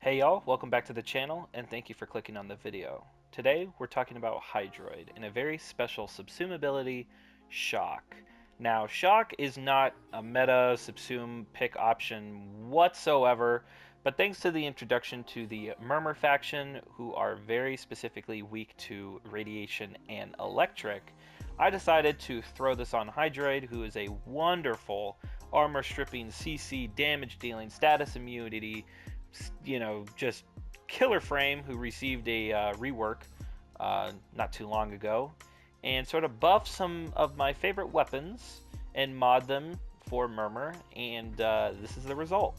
Hey y'all, welcome back to the channel and thank you for clicking on the video. Today we're talking about Hydroid and a very special subsume ability, Shock. Now Shock is not a meta subsume pick option whatsoever, but thanks to the introduction to the Murmur faction, who are very specifically weak to radiation and electric, I decided to throw this on Hydroid, who is a wonderful armor stripping, CC, damage dealing, status immunity, just killer frame, who received a rework not too long ago, and sort of buff some of my favorite weapons and mod them for Murmur, and this is the result.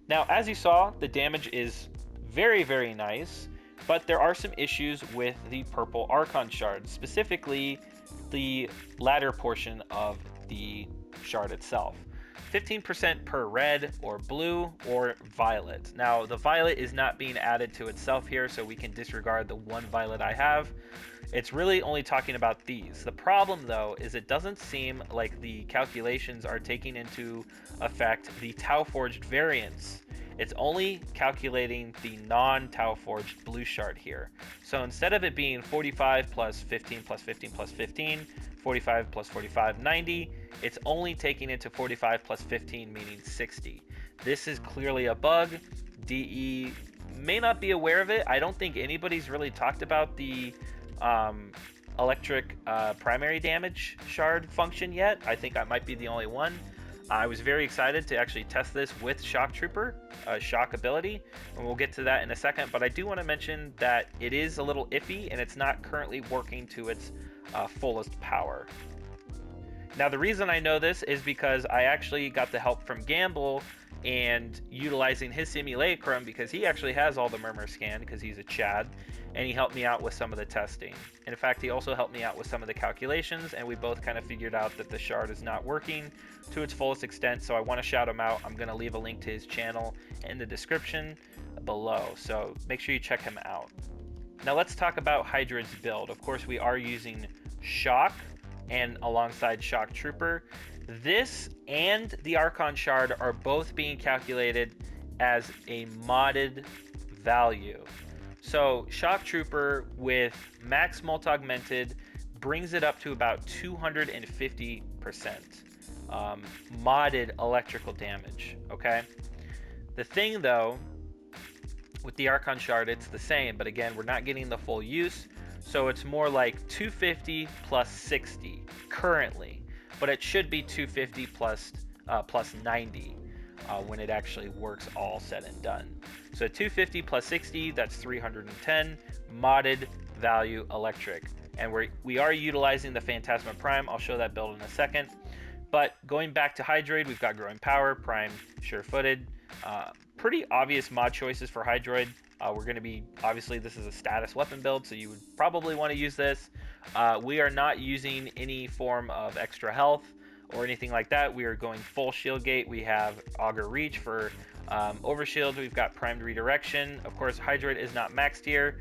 Now, as you saw, the damage is very nice, but there are some issues with the purple Archon shard, specifically the latter portion of the shard itself. 15% per red or blue or violet. Now, the violet is not being added to itself here, so we can disregard the one violet I have. It's really only talking about these. The problem, though, is it doesn't seem like the calculations are taking into effect the Tau Forged variants. It's only calculating the non-Tau Forged blue shard here. So instead of it being 45 plus 15 plus 15 plus 15, 45 plus 45, 90, it's only taking it to 45 plus 15, meaning 60. This is clearly a bug. DE may not be aware of it. I don't think anybody's really talked about the electric primary damage shard function yet. I think I might be the only one. I was very excited to actually test this with Shock Trooper, Shock ability, and we'll get to that in a second, but I do want to mention that it is a little iffy and it's not currently working to its fullest power. Now, the reason I know this is because I actually got the help from Gamble and utilizing his simulacrum, because he actually has all the Murmur scanned because he's a Chad, and he helped me out with some of the testing. And in fact, he also helped me out with some of the calculations, and we both kind of figured out that the shard is not working to its fullest extent, so I want to shout him out. I'm going to leave a link to his channel in the description below, so make sure you check him out. Now let's talk about Hydroid's build. Of course, we are using Shock and alongside Shock Trooper. This and the Archon Shard are both being calculated as a modded value. So Shock Trooper with max Molt Augmented brings it up to about 250% modded electrical damage, okay? The thing though, with the Archon Shard, it's the same, but again, we're not getting the full use, so it's more like 250 plus 60 currently, but it should be 250 plus 90 when it actually works all said and done. So 250 plus 60, that's 310 modded value electric, and we are utilizing the Phantasma Prime. I'll show that build in a second. But going back to Hydroid, we've got Growing Power, Prime, Sure-Footed. Pretty obvious mod choices for Hydroid. We're going to be, obviously this is a status weapon build, so you would probably want to use this. We are not using any form of extra health or anything like that. We are going full shield gate. We have Augur Reach for overshield. We've got Primed Redirection. Of course, Hydroid is not maxed here,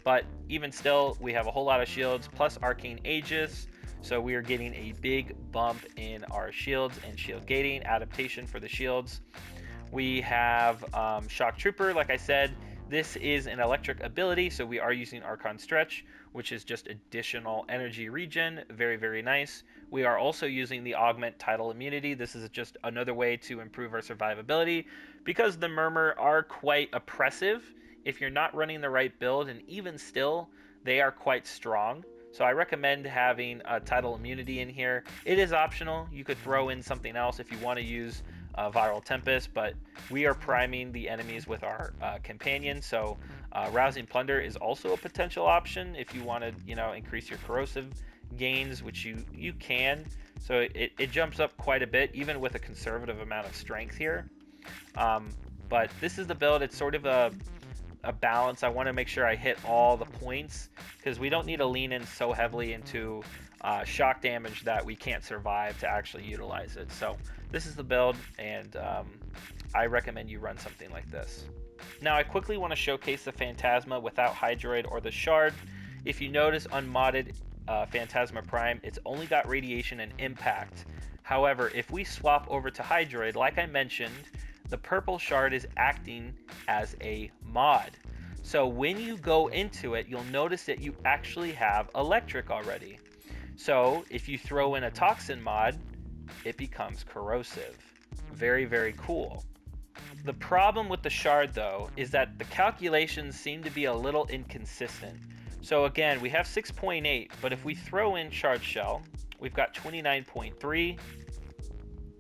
but even still, we have a whole lot of shields, plus Arcane Aegis. So we are getting a big bump in our shields and shield gating, adaptation for the shields. We have Shock Trooper, like I said. This is an electric ability, so we are using Archon Stretch, which is just additional energy regen. Very, very nice. We are also using the Augment Tidal Immunity. This is just another way to improve our survivability, because the Murmur are quite oppressive if you're not running the right build, and even still, they are quite strong. So I recommend having a Tidal Immunity in here. It is optional. You could throw in something else if you want to use Viral Tempest, but we are priming the enemies with our companion. So Rousing Plunder is also a potential option if you want to, increase your corrosive gains, which you can. So it jumps up quite a bit, even with a conservative amount of strength here. But this is the build. It's sort of a balance. I want to make sure I hit all the points, because we don't need to lean in so heavily into shock damage that we can't survive to actually utilize it. So this is the build, and I recommend you run something like this. Now I quickly want to showcase the Phantasma without Hydroid or the Shard. If you notice, unmodded Phantasma Prime, it's only got radiation and impact. However, if we swap over to Hydroid, like I mentioned, the purple shard is acting as a mod. So when you go into it, you'll notice that you actually have electric already. So if you throw in a toxin mod, it becomes corrosive. Very, very cool. The problem with the shard though is that the calculations seem to be a little inconsistent. So again, we have 6.8, but if we throw in shard shell, we've got 29.3.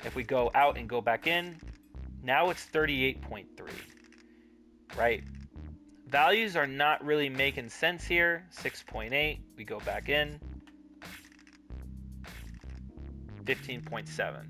If we go out and go back in, now it's 38.3, right? Values are not really making sense here. 6.8, we go back in, 15.7.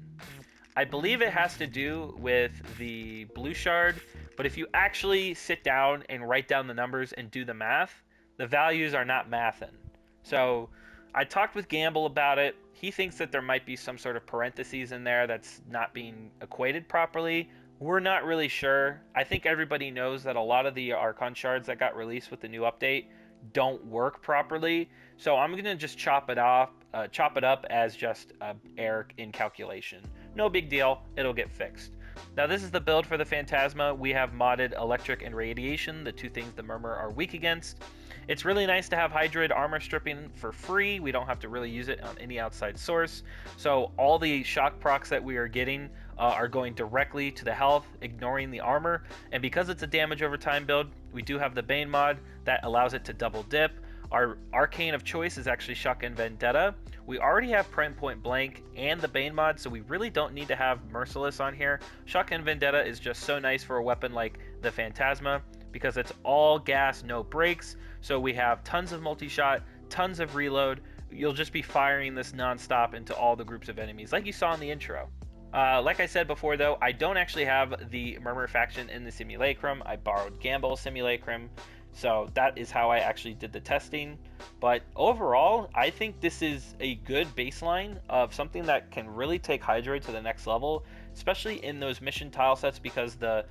I believe it has to do with the blue shard, but if you actually sit down and write down the numbers and do the math, the values are not mathing. So I talked with Gamble about it. He thinks that there might be some sort of parentheses in there that's not being equated properly. We're not really sure. I think everybody knows that a lot of the Archon shards that got released with the new update don't work properly. So I'm gonna just chop it up as just error in calculation. No big deal, it'll get fixed. Now this is the build for the Phantasma. We have modded electric and radiation, the two things the Murmur are weak against. It's really nice to have Hydroid armor stripping for free. We don't have to really use it on any outside source. So all the shock procs that we are getting are going directly to the health, ignoring the armor. And because it's a damage over time build, we do have the Bane mod that allows it to double dip. Our arcane of choice is actually Shotgun Vendetta. We already have Prime Point Blank and the Bane mod, so we really don't need to have Merciless on here. Shotgun Vendetta is just so nice for a weapon like the Phantasma, because it's all gas, no brakes. So we have tons of multi-shot, tons of reload. You'll just be firing this non-stop into all the groups of enemies, like you saw in the intro. Like I said before, though, I don't actually have the Murmur faction in the Simulacrum. I borrowed Gamble's Simulacrum, so that is how I actually did the testing. But overall, I think this is a good baseline of something that can really take Hydroid to the next level, especially in those mission tile sets, because the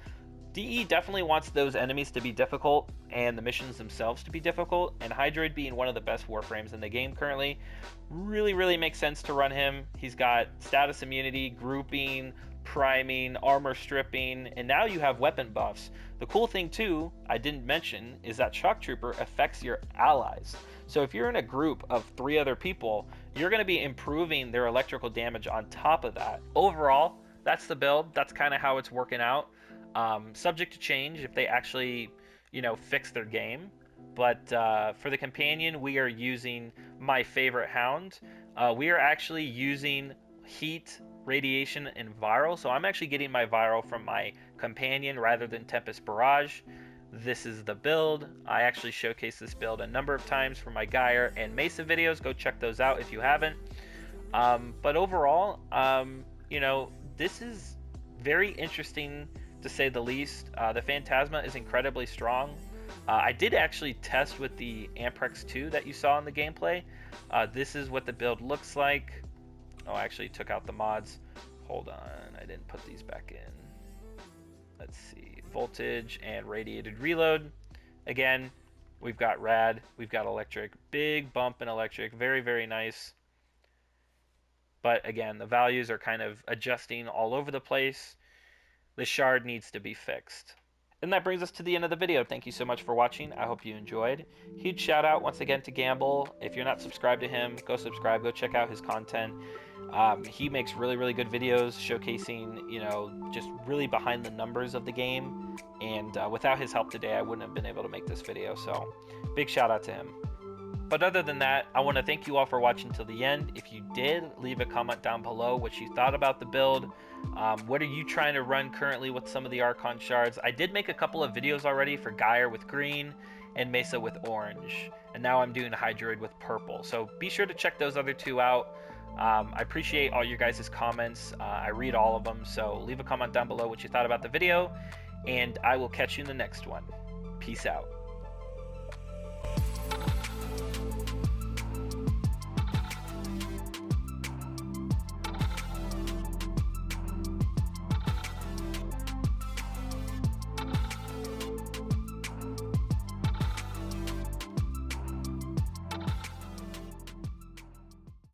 DE definitely wants those enemies to be difficult and the missions themselves to be difficult, and Hydroid being one of the best Warframes in the game currently, really makes sense to run him. He's got status immunity, grouping, priming, armor stripping, and now you have weapon buffs. The cool thing too, I didn't mention, is that Shock Trooper affects your allies. So if you're in a group of 3 other people, you're going to be improving their electrical damage on top of that. Overall, that's the build. That's kind of how it's working out. Subject to change if they actually, fix their game. But for the companion, we are using my favorite hound. We are actually using heat, radiation, and viral. So I'm actually getting my viral from my companion rather than Tempest Barrage. This is the build. I actually showcased this build a number of times for my Geyer and Mesa videos. Go check those out if you haven't. But overall, this is very interesting to say the least. The Phantasma is incredibly strong. I did actually test with the Amprex 2 that you saw in the gameplay. This is what the build looks like. Oh, I actually took out the mods. Hold on, I didn't put these back in. Let's see, voltage and radiated reload. Again, we've got rad, we've got electric, big bump in electric, very nice. But again, the values are kind of adjusting all over the place. The shard needs to be fixed. And that brings us to the end of the video. Thank you so much for watching. I hope you enjoyed. Huge shout out once again to Gamble. If you're not subscribed to him, go subscribe, go check out his content. He makes really good videos showcasing, just really behind the numbers of the game. And without his help today, I wouldn't have been able to make this video. So big shout out to him. But other than that, I want to thank you all for watching till the end. If you did, leave a comment down below what you thought about the build. What are you trying to run currently with some of the Archon shards? I did make a couple of videos already for Geyer with green and Mesa with orange. And now I'm doing Hydroid with purple. So be sure to check those other 2 out. I appreciate all your guys' comments. I read all of them. So leave a comment down below what you thought about the video. And I will catch you in the next one. Peace out.